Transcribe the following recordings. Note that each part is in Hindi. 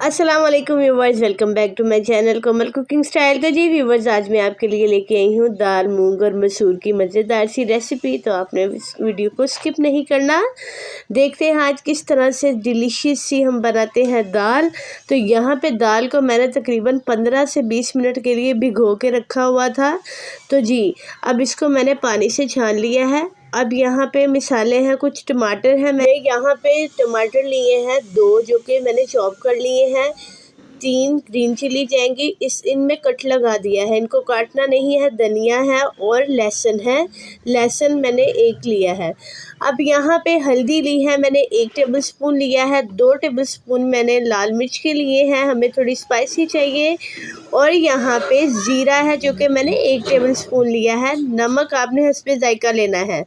अस्सलाम वालेकुम viewers, welcome back to my channel Komal cooking style. तो जी व्यूवर्स, आज मैं आपके लिए लेके आई हूँ दाल मूंग और मसूर की मज़ेदार सी रेसिपी। तो आपने इस वीडियो को स्किप नहीं करना। देखते हैं आज किस तरह से डिलीशियस सी हम बनाते हैं दाल। तो यहाँ पे दाल को मैंने तकरीबन 15 से 20 मिनट के लिए भिगो के रखा हुआ था। तो जी अब इसको मैंने पानी से छान लिया है। अब यहाँ पे मिसाले हैं, कुछ टमाटर हैं, मैं यहाँ पे टमाटर लिए हैं 2 जो कि मैंने चॉप कर लिए हैं। 3 ग्रीन चिली जाएंगी, इनमें कट लगा दिया है, इनको काटना नहीं है। धनिया है और लहसुन है, लहसुन मैंने 1 लिया है। अब यहाँ पे हल्दी ली है मैंने 1 टेबलस्पून लिया है। 2 टेबलस्पून मैंने लाल मिर्च के लिए हैं, हमें थोड़ी स्पाइसी चाहिए। और यहाँ पे ज़ीरा है जो कि मैंने 1 टेबलस्पून लिया है। नमक आपने हस्बे जायका लेना है,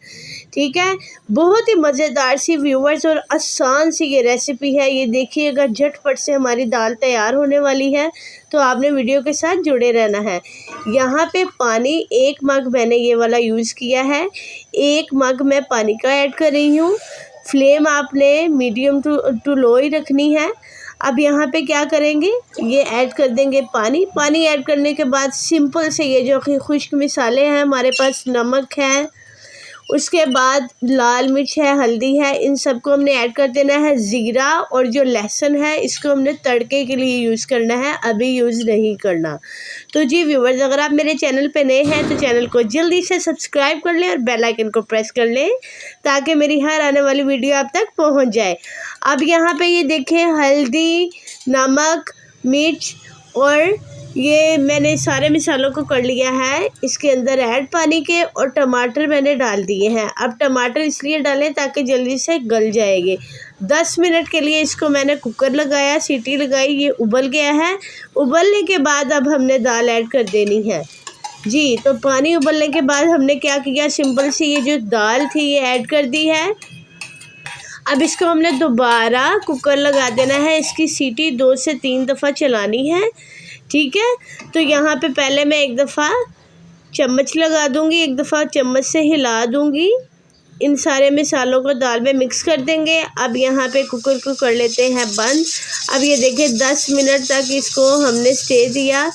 ठीक है। बहुत ही मज़ेदार सी व्यूवर्स और आसान सी ये रेसिपी है। ये देखिएगा, झटपट से हमारी दाल तैयार होने वाली है, तो आपने वीडियो के साथ जुड़े रहना है। यहाँ पे पानी 1 मग मैंने ये वाला यूज़ किया है। 1 मग मैं पानी का ऐड कर रही हूँ। फ्लेम आपने मीडियम टू लो ही रखनी है। अब यहाँ पे क्या करेंगे, ये ऐड कर देंगे पानी ऐड करने के बाद सिंपल से ये जो खुश्क मिसाले हैं हमारे पास, नमक है, उसके बाद लाल मिर्च है, हल्दी है, इन सबको हमने ऐड कर देना है। ज़ीरा और जो लहसुन है इसको हमने तड़के के लिए यूज़ करना है, अभी यूज़ नहीं करना। तो जी व्यूवर्स, अगर आप मेरे चैनल पे नए हैं तो चैनल को जल्दी से सब्सक्राइब कर लें और बेल आइकन को प्रेस कर लें ताकि मेरी हर आने वाली वीडियो आप तक पहुंच जाए। अब यहाँ पे ये देखें, हल्दी, नमक, मिर्च और ये मैंने सारे मिसालों को कर लिया है। इसके अंदर ऐड पानी के, और टमाटर मैंने डाल दिए हैं। अब टमाटर इसलिए डालें ताकि जल्दी से गल जाएंगे। 10 मिनट के लिए इसको मैंने कुकर लगाया, सीटी लगाई, ये उबल गया है। उबलने के बाद अब हमने दाल ऐड कर देनी है जी। तो पानी उबलने के बाद हमने क्या किया, सिंपल सी ये जो दाल थी ये ऐड कर दी है। अब इसको हमने दोबारा कुकर लगा देना है, इसकी सीटी 2 से 3 दफ़ा चलानी है, ठीक है। तो यहाँ पे पहले मैं 1 दफ़ा चम्मच लगा दूँगी, 1 दफ़ा चम्मच से हिला दूँगी। इन सारे मिसालों को दाल में मिक्स कर देंगे। अब यहाँ पे कुकर को कर लेते हैं बंद। अब ये देखिए 10 मिनट तक इसको हमने स्टे दिया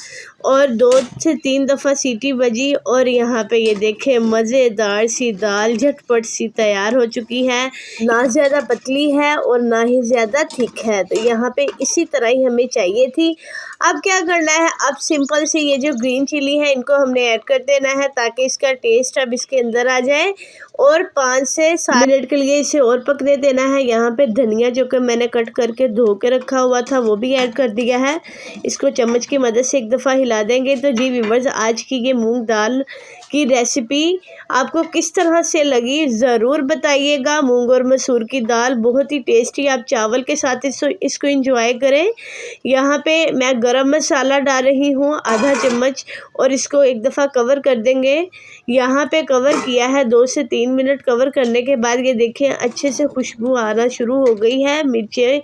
और 2 से 3 दफ़ा सीटी बजी, और यहाँ पे ये देखें मज़ेदार सी दाल झटपट सी तैयार हो चुकी है। ना ज़्यादा पतली है और ना ही ज़्यादा थिक है, तो यहाँ पे इसी तरह ही हमें चाहिए थी। अब क्या करना है, अब सिंपल से ये जो ग्रीन चिली है इनको हमने ऐड कर देना है ताकि इसका टेस्ट अब इसके अंदर आ जाए, और 5 से 7 मिनट के लिए इसे और पकने देना है। यहाँ पे धनिया जो कि मैंने कट करके धो के रखा हुआ था वो भी ऐड कर दिया है। इसको चम्मच की मदद से 1 दफ़ा हिला देंगे। तो जी व्यूवर्स, आज की ये मूंग दाल की रेसिपी आपको किस तरह से लगी ज़रूर बताइएगा। मूंग और मसूर की दाल बहुत ही टेस्टी, आप चावल के साथ इसको एंजॉय करें। यहाँ पे मैं गरम मसाला डाल रही हूँ आधा चम्मच, और इसको 1 दफ़ा कवर कर देंगे। यहाँ पे कवर किया है 2 से 3 मिनट। कवर करने के बाद ये देखें अच्छे से खुशबू आना शुरू हो गई है। मिर्चें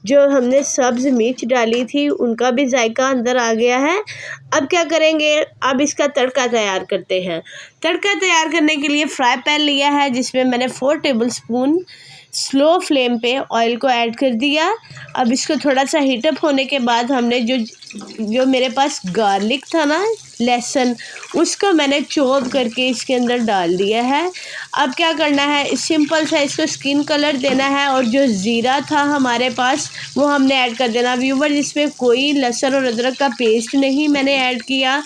जो हमने सब्ज़ मिर्च डाली थी उनका भी जायका अंदर आ गया है। अब क्या करेंगे, अब इसका तड़का तैयार करते हैं। तड़का तैयार करने के लिए फ्राई पैन लिया है जिसमें मैंने 4 टेबलस्पून स्लो फ्लेम पे ऑयल को ऐड कर दिया। अब इसको थोड़ा सा हीटअप होने के बाद हमने जो मेरे पास गार्लिक था ना, लहसुन, उसको मैंने चॉप करके इसके अंदर डाल दिया है। अब क्या करना है, सिंपल सा इसको स्किन कलर देना है, और जो ज़ीरा था हमारे पास वो हमने ऐड कर देना। व्यूवर, इसमें कोई लहसुन और अदरक का पेस्ट नहीं मैंने ऐड किया,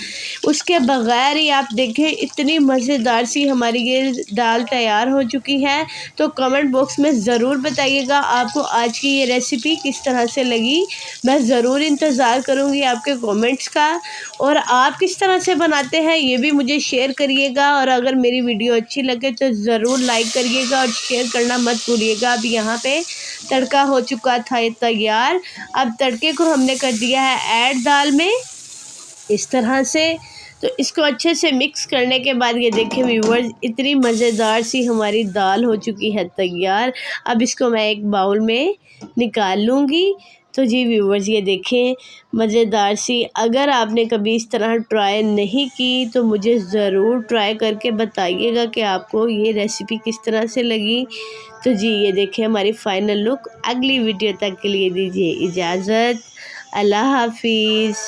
उसके बगैर ही आप देखें इतनी मज़ेदार सी हमारी ये दाल तैयार हो चुकी है। तो कमेंट बॉक्स में ज़रूर बताइएगा आपको आज की ये रेसिपी किस तरह से लगी। मैं ज़रूर इंतज़ार करूँगी आपके कमेंट्स का, और आप किस तरह से बनाते हैं ये भी मुझे शेयर करिएगा। और अगर मेरी वीडियो अच्छी लगे तो ज़रूर लाइक करिएगा और शेयर करना मत भूलिएगा। अब यहाँ पे तड़का हो चुका था ये तैयार। अब तड़के को हमने कर दिया है ऐड दाल में इस तरह से। तो इसको अच्छे से मिक्स करने के बाद ये देखें व्यूवर्स, इतनी मज़ेदार सी हमारी दाल हो चुकी है तैयार। अब इसको मैं एक बाउल में निकाल लूँगी। तो जी व्यूवर्स, ये देखें मज़ेदार सी। अगर आपने कभी इस तरह ट्राई नहीं की तो मुझे ज़रूर ट्राई करके बताइएगा कि आपको ये रेसिपी किस तरह से लगी। तो जी ये देखें हमारी फ़ाइनल लुक। अगली वीडियो तक के लिए दीजिए इजाज़त। अल्लाह हाफिज़।